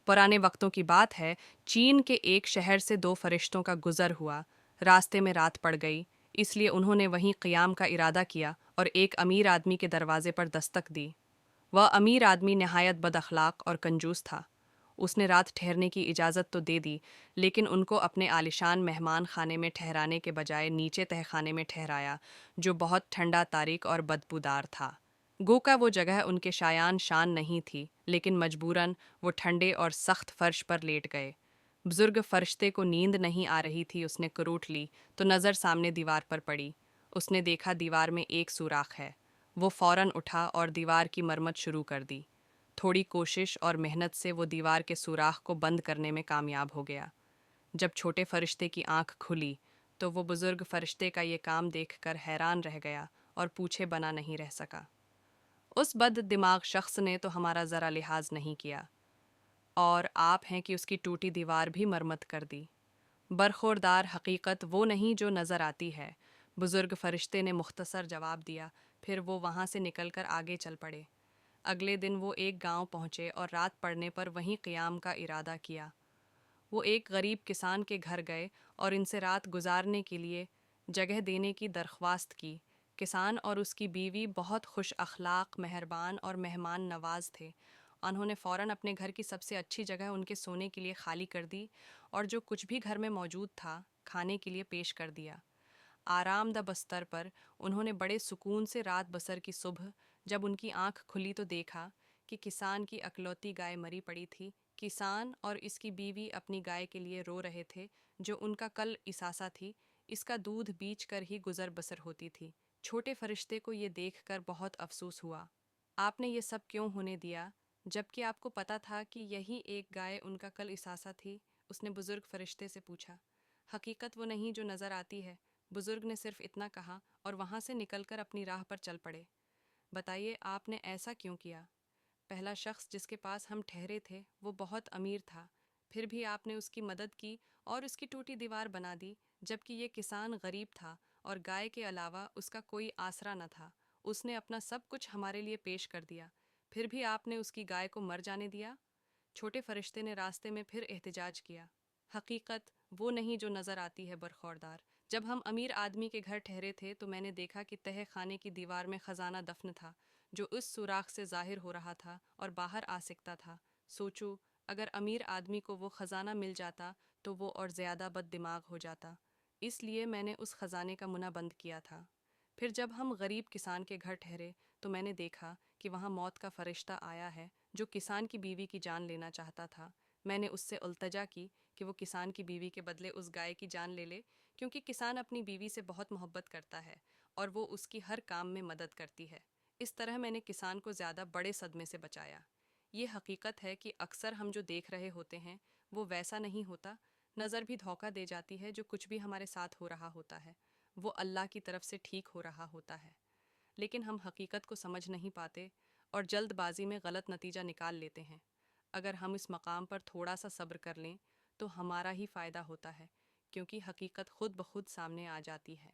पुराने वक्तों की बात है। चीन के एक शहर से दो फरिश्तों का गुजर हुआ। रास्ते में रात पड़ गई, इसलिए उन्होंने वहीं क़ियाम का इरादा किया और एक अमीर आदमी के दरवाजे पर दस्तक दी। वह अमीर आदमी नहायत बद अखलाक और कंजूस था। उसने रात ठहरने की इजाज़त तो दे दी, लेकिन उनको अपने आलिशान मेहमान खाने में ठहराने के बजाय नीचे तहखाने में ठहराया, जो बहुत ठंडा, तारीक और बदबूदार था। गो का वो जगह उनके शायान शान नहीं थी, लेकिन मजबूरन वो ठंडे और सख्त फर्श पर लेट गए। बुजुर्ग फरिश्ते को नींद नहीं आ रही थी। उसने कुरूट ली तो नज़र सामने दीवार पर पड़ी। उसने देखा दीवार में एक सुराख है। वो फौरन उठा और दीवार की मरम्मत शुरू कर दी। थोड़ी कोशिश और मेहनत से वो दीवार के सुराख को बंद करने में कामयाब हो गया। जब छोटे फरिश्ते की आंख खुली तो वो बुजुर्ग फरिश्ते का ये काम देखकर हैरान रह गया और पूछे बना नहीं रह सका। उस बद दिमाग शख्स ने तो हमारा ज़रा लिहाज नहीं किया, और आप हैं कि उसकी टूटी दीवार भी मरम्मत कर दी। बरखुरदार हकीकत वो नहीं जो नज़र आती है, बुजुर्ग फरिश्ते ने मुख्तसर जवाब दिया। फिर वो वहाँ से निकलकर आगे चल पड़े। अगले दिन वो एक गांव पहुँचे और रात पड़ने पर वहीं क़ियाम का इरादा किया। वो एक गरीब किसान के घर गए और इनसे रात गुजारने के लिए जगह देने की दरख्वास्त की। किसान और उसकी बीवी बहुत खुश अखलाक, मेहरबान और मेहमान नवाज थे। उन्होंने फ़ौरन अपने घर की सबसे अच्छी जगह उनके सोने के लिए खाली कर दी और जो कुछ भी घर में मौजूद था खाने के लिए पेश कर दिया। आरामदा बस्तर पर उन्होंने बड़े सुकून से रात बसर की सुबह जब उनकी आंख खुली तो देखा कि किसान की अकलौती गाय मरी पड़ी थी। किसान और इसकी बीवी अपनी गाय के लिए रो रहे थे, जो उनका कल इसासा थी। इसका दूध बीच कर ही गुजर बसर होती थी। छोटे फरिश्ते को ये देखकर बहुत अफसोस हुआ। आपने ये सब क्यों होने दिया, जबकि आपको पता था कि यही एक गाय उनका कल इसासा थी? उसने बुजुर्ग फरिश्ते से पूछा। हकीकत वो नहीं जो नज़र आती है, बुजुर्ग ने सिर्फ इतना कहा और वहाँ से निकलकर अपनी राह पर चल पड़े। बताइए, आपने ऐसा क्यों किया? पहला शख्स जिसके पास हम ठहरे थे वो बहुत अमीर था, फिर भी आपने उसकी मदद की और उसकी टूटी दीवार बना दी, जबकि ये किसान गरीब था और गाय के अलावा उसका कोई आसरा न था। उसने अपना सब कुछ हमारे लिए पेश कर दिया, फिर भी आपने उसकी गाय को मर जाने दिया। छोटे फरिश्ते ने रास्ते में फिर एहतजाज किया। हकीकत वो नहीं जो नज़र आती है, बरखौरदार। जब हम अमीर आदमी के घर ठहरे थे तो मैंने देखा कि तह खाने की दीवार में खजाना दफन था, जो उस सुराख से जाहिर हो रहा था और बाहर आ सकता था। सोचो, अगर अमीर आदमी को वो खजाना मिल जाता तो वो और ज़्यादा बद दिमाग हो जाता। इसलिए मैंने उस खजाने का मुना बंद किया था। फिर जब हम गरीब किसान के घर ठहरे तो मैंने देखा कि वहाँ मौत का फरिश्ता आया है, जो किसान की बीवी की जान लेना चाहता था। मैंने उससे उल्तजा की कि वो किसान की बीवी के बदले उस गाय की जान ले ले, क्योंकि किसान अपनी बीवी से बहुत मोहब्बत करता है और वो उसकी हर काम में मदद करती है। इस तरह मैंने किसान को ज़्यादा बड़े सदमे से बचाया। ये हकीकत है कि अक्सर हम जो देख रहे होते हैं वो वैसा नहीं होता। नज़र भी धोखा दे जाती है। जो कुछ भी हमारे साथ हो रहा होता है वो अल्लाह की तरफ से ठीक हो रहा होता है, लेकिन हम हकीकत को समझ नहीं पाते और जल्दबाजी में गलत नतीजा निकाल लेते हैं। अगर हम इस मकाम पर थोड़ा सा सब्र कर लें तो हमारा ही फ़ायदा होता है, क्योंकि हकीकत खुद ब खुद सामने आ जाती है।